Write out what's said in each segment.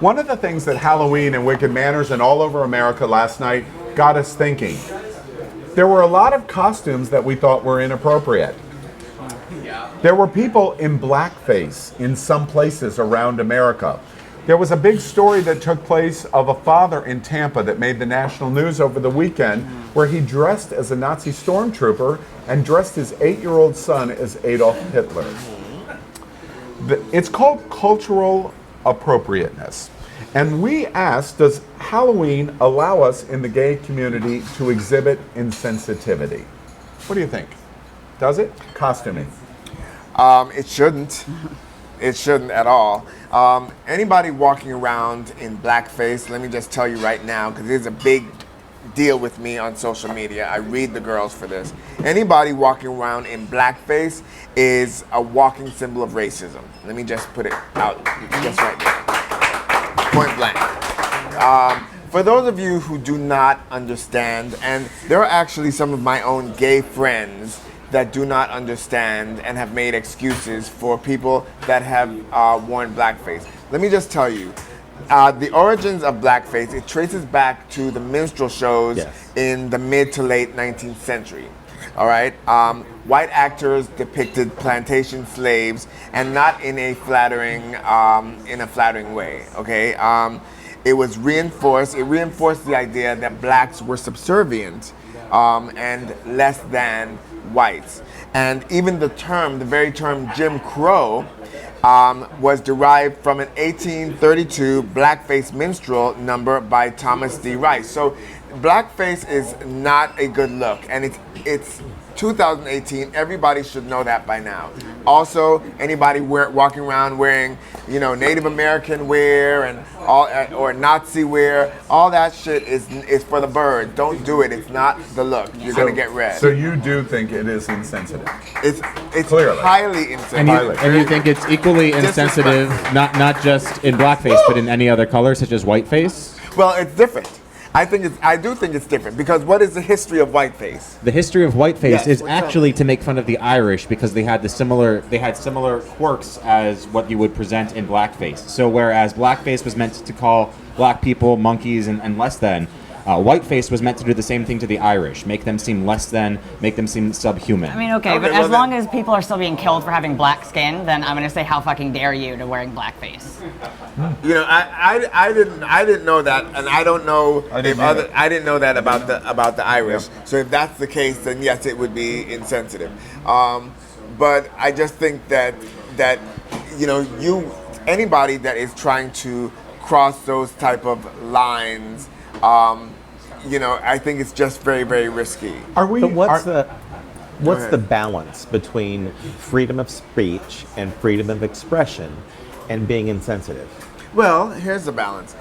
One of the things that Halloween and Wicked Manners and all over America last night got us thinking. There were a lot of costumes that we thought were inappropriate. There were people in blackface in some places around America. There was a big story that took place of a father in Tampa that made the national news over the weekend where he dressed as a Nazi stormtrooper and dressed his 8-year-old son as Adolf Hitler. It's called cultural appropriateness. And we asked, does Halloween allow us in the gay community to exhibit insensitivity? What do you think? Does it? Costuming. It shouldn't. It shouldn't at all. Anybody walking around in blackface, let me just tell you right now, because it's a big deal with me on social media. I read the girls for this. Anybody walking around in blackface is a walking symbol of racism. Let me just put it out just right there. Point blank. For those of you who do not understand, and there are actually some of my own gay friends that do not understand and have made excuses for people that have worn blackface. Let me just tell you, the origins of blackface, it traces back to the minstrel shows in the mid to late 19th century. All right, white actors depicted plantation slaves, and not in a flattering way. Okay, it was reinforced. It reinforced the idea that blacks were subservient and less than whites. And even the very term Jim Crow was derived from an 1832 blackface minstrel number by Thomas D. Rice. So blackface is not a good look, and it's 2018. Everybody should know that by now. Also, anybody walking around wearing, Native American wear and or Nazi wear, all that shit is for the birds. Don't do it. It's not the look. You're gonna get red. So you do think it is insensitive? It's Clearly highly insensitive. And you think it's equally insensitive, not just in blackface, but in any other color, such as whiteface? Well, it's different. I do think it's different, because what is the history of whiteface? The history of whiteface is actually to make fun of the Irish, because they had similar quirks as what you would present in blackface. So whereas blackface was meant to call black people monkeys and less than, whiteface was meant to do the same thing to the Irish, make them seem less than, make them seem subhuman. I mean, okay, but as long as people are still being killed for having black skin, then I'm going to say, how fucking dare you to wearing blackface? I didn't know that, and I don't know I didn't know that about the Irish. Yeah. So if that's the case, then yes, it would be insensitive. But I just think that anybody that is trying to cross those type of lines, I think it's just very, very risky. But what's the balance between freedom of speech and freedom of expression and being insensitive? Well, here's the balance.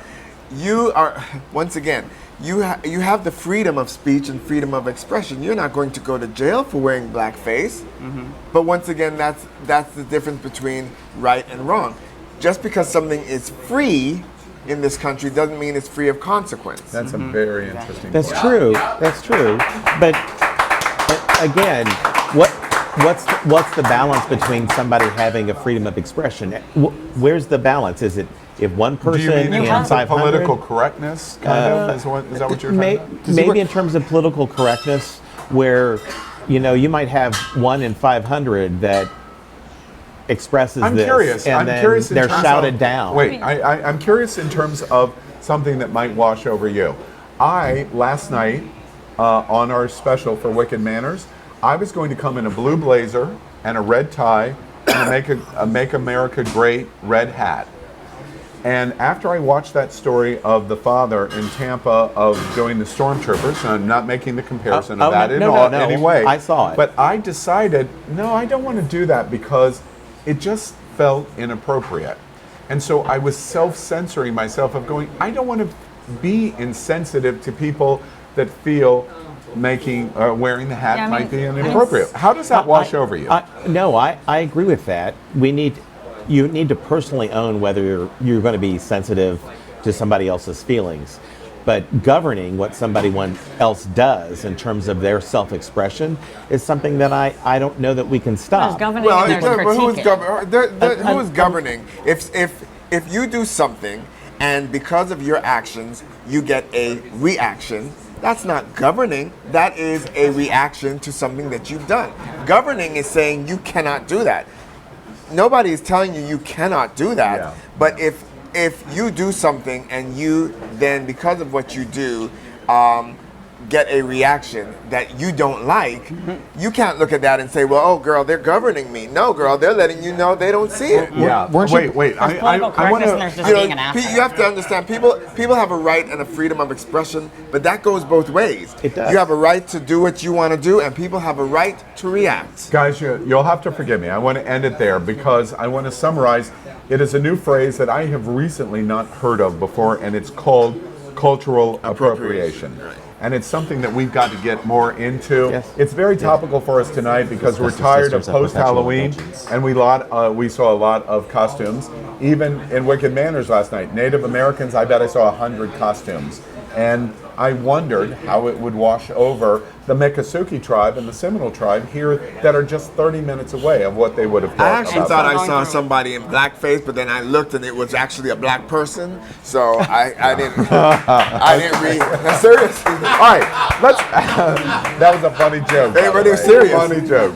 You are, once again, you have the freedom of speech and freedom of expression. You're not going to go to jail for wearing blackface. Mm-hmm. But once again, that's the difference between right and wrong. Just because something is free in this country doesn't mean it's free of consequence. That's a very interesting That's point. true. That's true. But again, what's the balance between somebody having a freedom of expression? Where's the balance? Is it if one person do you mean in terms of 500, political correctness? Is that what you're talking about? Maybe in terms of political correctness, where you might have 1 in 500 that expresses this, and then they're shouted down. Wait, I'm curious in terms of something that might wash over you. Last night, on our special for Wicked Manners, I was going to come in a blue blazer and a red tie and a Make America Great red hat. And after I watched that story of the father in Tampa of doing the stormtroopers, and I'm not making the comparison of that any way. I saw it. But I decided, no, I don't want to do that because it just felt inappropriate. And so I was self-censoring myself of going, I don't want to be insensitive to people that feel wearing the hat might be inappropriate. How does that wash over you? I agree with that. You need to personally own whether you're going to be sensitive to somebody else's feelings. But governing what somebody else does in terms of their self-expression is something that I don't know that we can stop. Who's governing? If you do something and because of your actions, you get a reaction. That's not governing. That is a reaction to something that you've done. Governing is saying you cannot do that. Nobody is telling you you cannot do that. Yeah. But if you do something and you then, because of what you do, get a reaction that you don't like, you can't look at that and say, well, oh, girl, they're governing me. No, girl, they're letting you know they don't see it. Yeah. weren't you- Wait. There's political correctness and there's just You know, being an asshole. you have to understand, people have a right and a freedom of expression, but that goes both ways. It does. You have a right to do what you want to do, and people have a right to react. Guys, you'll have to forgive me. I want to end it there because I want to summarize. It is a new phrase that I have recently not heard of before, and it's called cultural appropriation. Right. And it's something that we've got to get more into. Yes. It's very topical for us tonight because we're Sisters tired of of perpetual post-Halloween, indulgence. and we saw a lot of costumes. Even in Wicked Manners last night, Native Americans, I bet I saw 100 costumes. And I wondered how it would wash over the Miccosukee tribe and the Seminole tribe here that are just 30 minutes away of what they would have I thought actually about thought that. I saw somebody in blackface, but then I looked and it was actually a black person. So I didn't read. No, seriously. All right, that was a funny joke. Hey, by but the it's way. serious. Funny joke.